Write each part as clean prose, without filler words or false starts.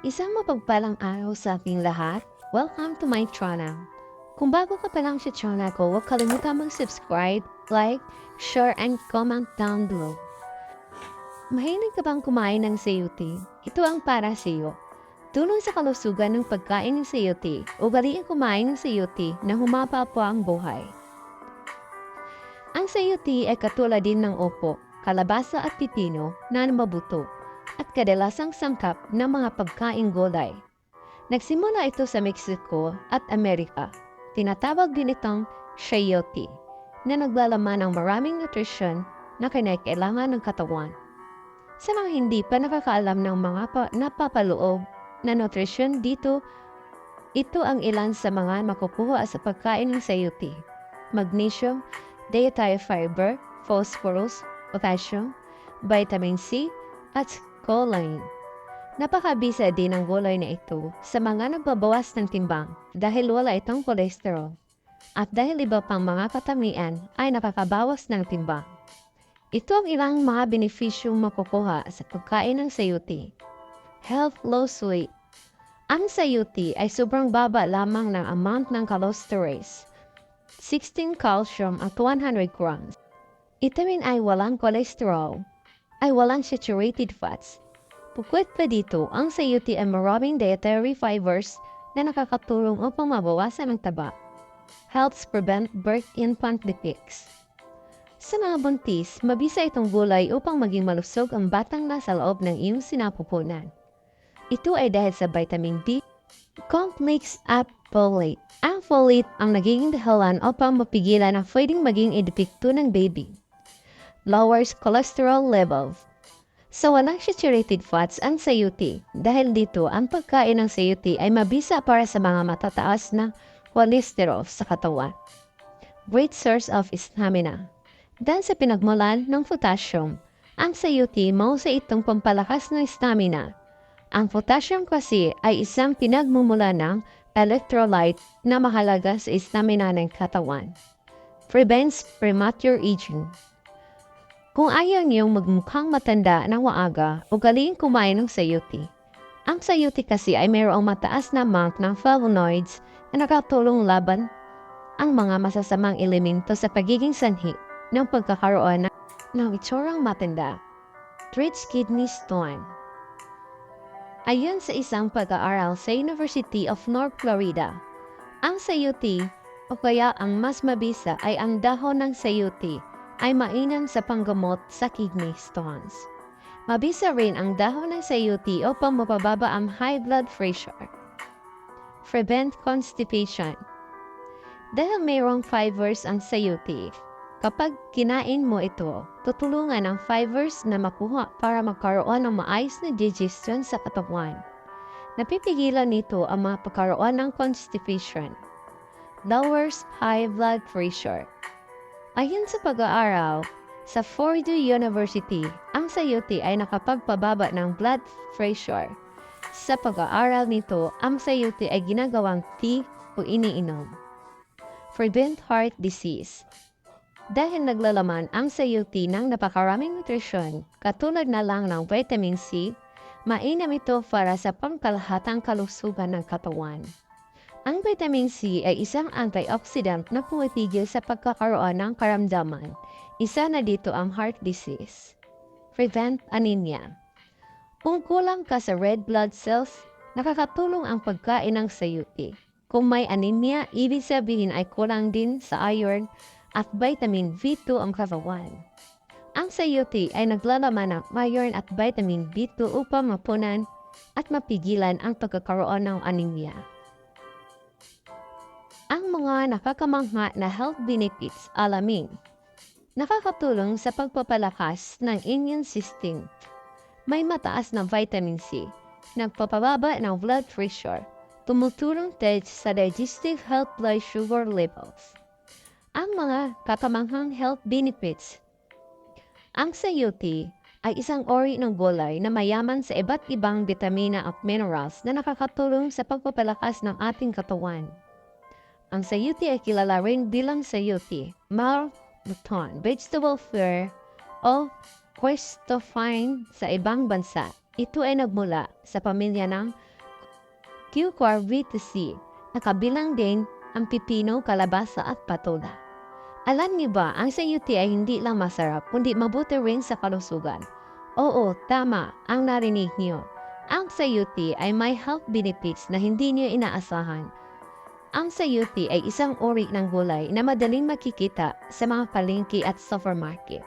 Isang mapagpalang araw sa ating lahat. Welcome to my channel. Kung bago ka pa lang sa channel ko, huwag kalimutan mag-subscribe, like, share, and comment down below. Mahilig ka bang kumain ng sayote? Ito ang para sa iyo. Tulong sa kalusugan ng pagkain ng sayote, ugaliin kumain ng sayote na humaba po ang buhay. Ang sayote ay katulad din ng opo, kalabasa at pipino na mabuto at kadalasang sangkap ng mga pagkaing gulay. Nagsimula ito sa Mexico at Amerika. Tinatawag din itong chayote na naglalaman ng maraming nutrisyon na kinakailangan ng katawan. Sa mga hindi pa nakakaalam ng mga napapaloob na nutrisyon dito, ito ang ilan sa mga makukuha sa pagkain ng sayote. Magnesium, dietary fiber, phosphorus, potassium, vitamin C, at choline. Napakabisa din ang gulay na ito sa mga nagbabawas ng timbang dahil wala itong kolesterol at dahil iba pang mga katamian ay nakakabawas ng timbang. Ito ang ilang mga benefisyong makukuha sa pagkain ng sayote. Health loss weight. Ang sayote ay sobrang baba lamang ng amount ng cholesterol, 16 calcium at 100 grams. Ito rin ay walang kolesterol, ay walang saturated fats. Bukod pa dito, ang sayote ay maraming dietary fibers na nakakatulong upang mabawasan ang taba. Helps prevent birth-infant defects. Sa mga buntis, mabisa itong gulay upang maging malusog ang batang nasa loob ng iyong sinapupunan. Ito ay dahil sa vitamin D, complex up folate. Ang folate ang nagiging dahilan upang mapigilan ang pwedeng maging edipekto ng baby. Lowers cholesterol levels. So walang saturated fats ang sayote. Dahil dito, ang pagkain ng sayote ay mabisa para sa mga matataas na cholesterol sa katawan. Great source of stamina. Dahil sa pinagmulan ng potassium, ang sayote mausa itong pampalakas ng stamina. Ang potassium kasi ay isang pinagmumula ng electrolyte na mahalaga sa stamina ng katawan. Prevents premature aging. Kung ayaw niyong magmukhang matanda ng maaga, ugaliin kumain ng sayote. Ang sayote kasi ay mayroong mataas na amount ng flavonoids na nakatulong laban ang mga masasamang elemento sa pagiging sanhi ng pagkakaroon ng itsurang matanda. Treats kidney stone. Ayon sa isang pag-aaral sa University of North Florida, ang sayote o kaya ang mas mabisa ay ang dahon ng sayote ay mainam sa panggamot sa kidney stones. Mabisa rin ang dahon ng sayote upang mapababa ang high blood pressure. Prevent constipation. Dahil mayroong fibers ang sayote, kapag kinain mo ito, tutulungan ang fibers na makuha para magkaroon ng maayos na digestion sa katawan. Napipigilan nito ang mga pagkaroon ng constipation. Lowers high blood pressure. Ayon sa pag-aaral sa Purdue University, ang sayote ay nakapagpababa ng blood pressure. Sa pag-aaral nito, ang sayote ay ginagawang tea o iniinom. Prevent heart disease. Dahil naglalaman ang sayote ng napakaraming nutrisyon, katulad na lang ng vitamin C, mainam ito para sa pangkalahatang kalusugan ng katawan. Ang vitamin C ay isang antioxidant na pumipigil sa pagkakaroon ng karamdaman. Isa na dito ang heart disease. Prevent anemia. Kung kulang ka sa red blood cells, nakakatulong ang pagkain ng sayote. Kung may anemia, ibig sabihin ay kulang din sa iron at vitamin B2 ang katawan. Ang sayote ay naglalaman ng iron at vitamin B2 upang mapunan at mapigilan ang pagkakaroon ng anemia. Ang mga nakakamangha na health benefits alamin. Nakakatulong sa pagpapalakas ng immune system. May mataas na vitamin C, nagpapababa ng blood pressure, tumutulong sa digestive health blood sugar levels. Ang mga kakamanghang health benefits. Ang sayote ay isang uri ng gulay na mayaman sa iba't ibang bitamina at minerals na nakakatulong sa pagpapalakas ng ating katawan. Ang sayote ay kilala rin bilang sayote, malbuton, vegetable fare, o questophine sa ibang bansa. Ito ay nagmula sa pamilya ng Cucurbitaceae na kabilang din ang pipino, kalabasa at patola. Alam niyo ba, ang sayuti ay hindi lang masarap, kundi mabuti rin sa kalusugan. Oo, tama ang narinig niyo. Ang sayuti ay may health benefits na hindi niyo inaasahan. Ang sayuti ay isang uri ng gulay na madaling makikita sa mga palengke at supermarket.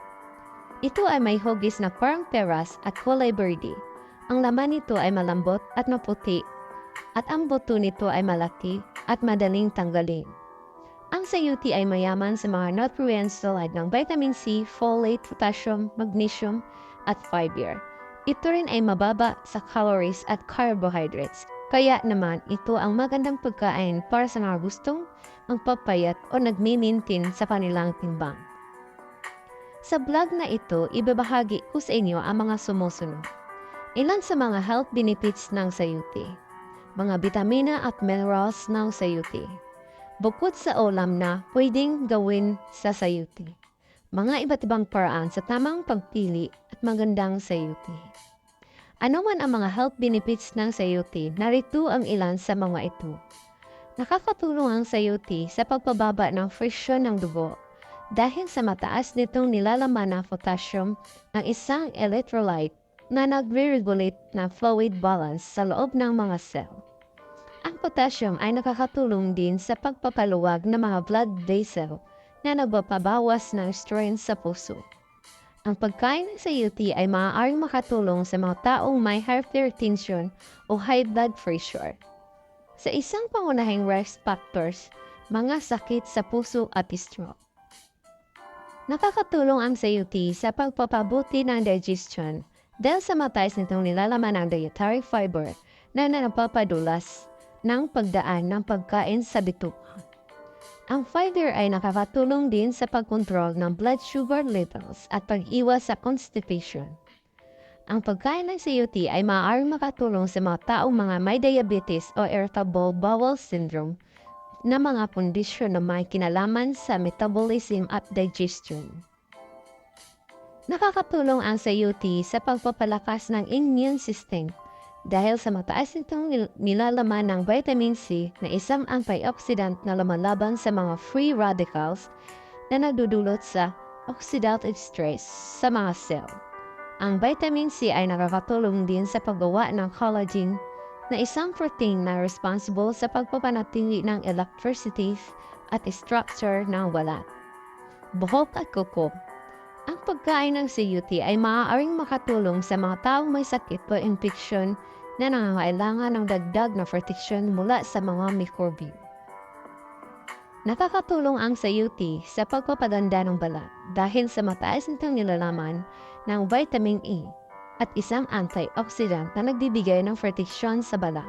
Ito ay may hugis na parang peras at kulay berde. Ang laman nito ay malambot at maputi at ang buto nito ay malaki at madaling tanggalin. Ang sayuti ay mayaman sa mga nutrients tulad ng vitamin C, folate, potassium, magnesium, at fiber. Ito rin ay mababa sa calories at carbohydrates. Kaya naman ito ang magandang pagkain para sa mga gustong magpapayat o nagmi-maintain sa kanilang timbang. Sa vlog na ito, ibabahagi ko sa inyo ang mga sumusunod. Ilan sa mga health benefits ng sayuti. Mga bitamina at minerals ng sayuti. Bukod sa ulam na pwedeng gawin sa sayuti. Mga iba't ibang paraan sa tamang pagpili at magandang sayuti. Ano man ang mga health benefits ng sayuti, narito ang ilan sa mga ito. Nakakatulong ang sayuti sa pagpababa ng presyon ng dugo dahil sa mataas nitong nilalaman ng potassium, ang isang electrolyte na nagre-regulate ng fluid balance sa loob ng mga cell. Ang potassium ay nakakatulong din sa pagpapaluwag ng mga blood vessel na nagpapabawas ng strain sa puso. Ang pagkain ng sayuti ay maaaring makatulong sa mga taong may hypertension o high blood pressure. Sa isang pangunahing risk factors, mga sakit sa puso at stroke. Nakakatulong ang sayuti sa pagpapabuti ng digestion dahil sa mataas nitong nilalaman ng dietary fiber na napapadulas ng pagdaan ng pagkain sa bituka. Ang fiber ay nakakatulong din sa pagkontrol ng blood sugar levels at pag-iwas sa constipation. Ang pagkain ng sayuti ay maaaring makatulong sa mga taong mga may diabetes o irritable bowel syndrome na mga kondisyon na may kinalaman sa metabolism at digestion. Nakakatulong ang sayuti sa pagpapalakas ng immune system dahil sa mataas nitong nilalaman ng vitamin C na isang antioxidant na lumalaban sa mga free radicals na nagdudulot sa oxidative stress sa mga cell. Ang vitamin C ay nakakatulong din sa paggawa ng collagen na isang protein na responsible sa pagpapanatili ng electricity at structure ng balat. Buhok at kuko. Ang pagkain ng sayuti ay maaaring makatulong sa mga taong may sakit o infeksyon na nangangailangan ng dagdag na proteksyon mula sa mga mikrobyo. Nakakatulong ang sayuti sa pagpapaganda ng balat dahil sa mataas nitong nilalaman ng vitamin E at isang antioxidant na nagbibigay ng proteksyon sa balat.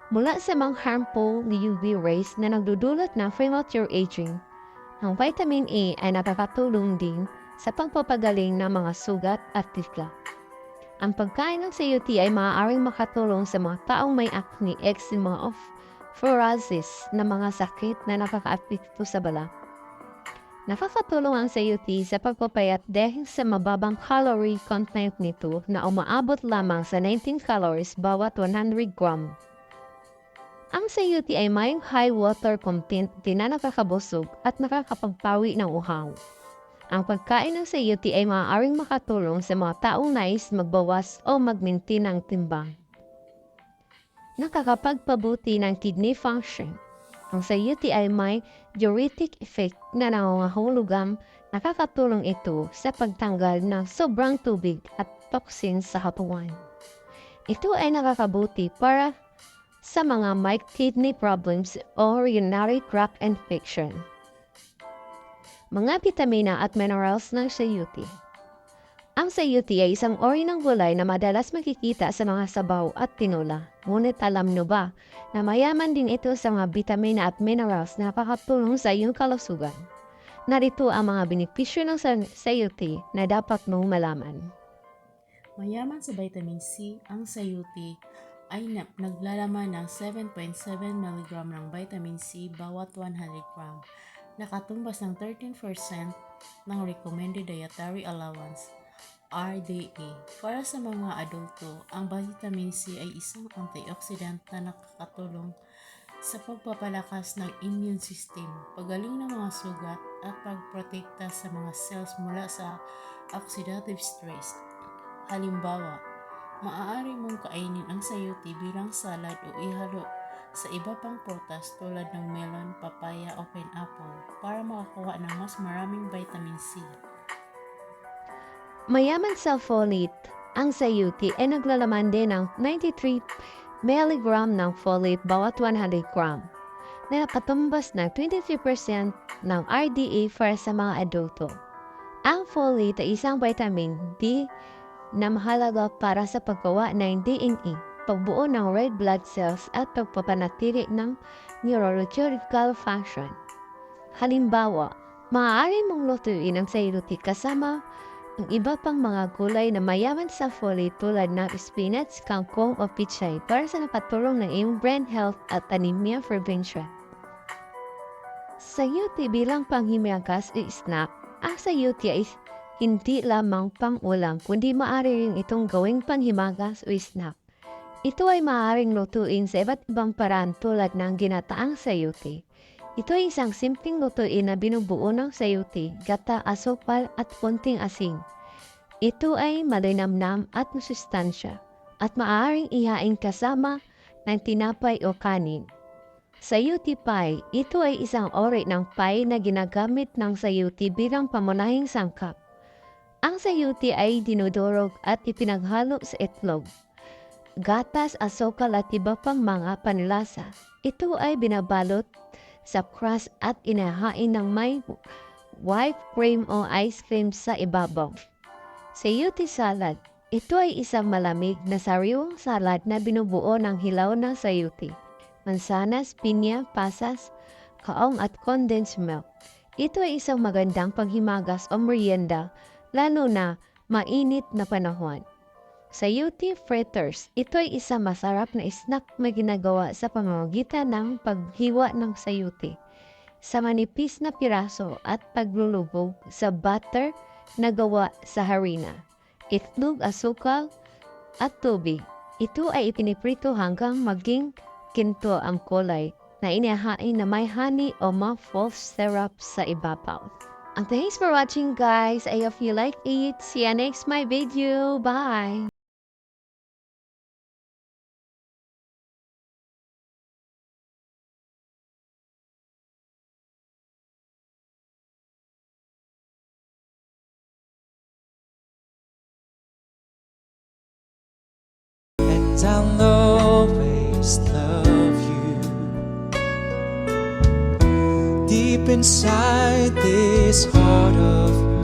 Mula sa mga harmful UV rays na nagdudulot ng premature aging, ang vitamin E ay nakakatulong din sa pagpapagaling ng mga sugat at tikla. Ang pagkain ng sayuti ay maaaring makatulong sa mga taong may acne, eczema o psoriasis na mga sakit na nakakaapekto sa balat. Nakakatulong ang sayuti sa pagpapayat dahil sa mababang calorie content nito na umaabot lamang sa 19 calories bawat 100 gram. Ang sayuti ay may high water content din na nakakabusog at nakakapagpawi ng uhaw. Ang pagkain ng sayuti ay maaaring makatulong sa mga taong nais magbawas o mag-maintain ng timbang. Nakakapagpabuti ng kidney function. Ang sayuti ay may diuretic effect na nangangahulugang nakakatulong ito sa pagtanggal ng sobrang tubig at toxins sa katawan. Ito ay nakakabuti para sa mga may kidney problems o urinary tract infection. Mga bitamina at minerals ng sayuti. Ang sayuti ay isang uri ng gulay na madalas makikita sa mga sabaw at tinola. Ngunit alam nyo ba na mayaman din ito sa mga bitamina at minerals na nakakatulong sa iyong kalusugan? Narito ang mga benepisyo ng sayuti na dapat mong malaman. Mayaman sa vitamin C, ang sayuti ay naglalaman ng 7.7 mg ng vitamin C bawat 100 gram. Nakatumbas ng 13% ng recommended dietary allowance. RDA. Para sa mga adulto, ang vitamin C ay isang antioxidant na nakakatulong sa pagpapalakas ng immune system, pagaling ng mga sugat at pagprotekta sa mga cells mula sa oxidative stress. Halimbawa, maaari mong kainin ang sayote bilang salad o ihalo sa iba pang prutas tulad ng melon, papaya o pineapple para makakuha ng mas maraming vitamin C. Mayaman sa folate, ang sayuti ay naglalaman din ng 93 mg ng folate bawat 100 gram, na nakatumbas ng 23% ng RDA para sa mga adulto. Ang folate ay isang vitamin D na mahalaga para sa paggawa ng DNA, pagbuo ng red blood cells at pagpapanatili ng neurological function. Halimbawa, maaari mong lutuin ang sayuti kasama ang iba pang mga gulay na mayaman sa folate tulad ng spinach, kangkong o pichay para sa nakatulong ng iyong brain health at anemia prevention. Sayuti bilang panghimagas o snack, ang sayuti ay hindi lamang pang-ulam kundi maaari rin itong gawing panghimagas o snack. Ito ay maaaring lutuin sa iba't ibang paraan tulad ng ginataang sayuti. Ito ay isang simpleng lutuin na binubuo ng sayuti, gata, asukal at konting asin. Ito ay malinamnam at masustansya at maaaring ihain kasama ng tinapay o kanin. Sayuti pie, ito ay isang uri ng pie na ginagamit ng sayuti bilang pamunahing sangkap. Ang sayuti ay dinudurog at ipinaghalo sa itlog, gatas, asukal at iba pang mga panlasa. Ito ay binabalot sa crust at inahain ng may whipped cream o ice cream sa ibabaw. Sayuti salad. Ito ay isang malamig na sariwang salad na binubuo ng hilaw na sayuti, mansanas, pinya, pasas, kaong at condensed milk. Ito ay isang magandang panghimagas o merienda, lalo na mainit na panahon. Sayuti fritters. Ito ay isang masarap na snack na ginagawa sa pamamagitan ng paghiwa ng sayuti sa manipis na piraso at paglulubog sa butter na gawa sa harina, itlog, asukal at tubig. Ito ay ipiniprito hanggang maging ginto ang kulay na inihain na may honey o maple syrup sa ibabaw. And thanks for watching, guys. I hope you like it. See you next my video. Bye! And I'll always love you. Deep inside this heart of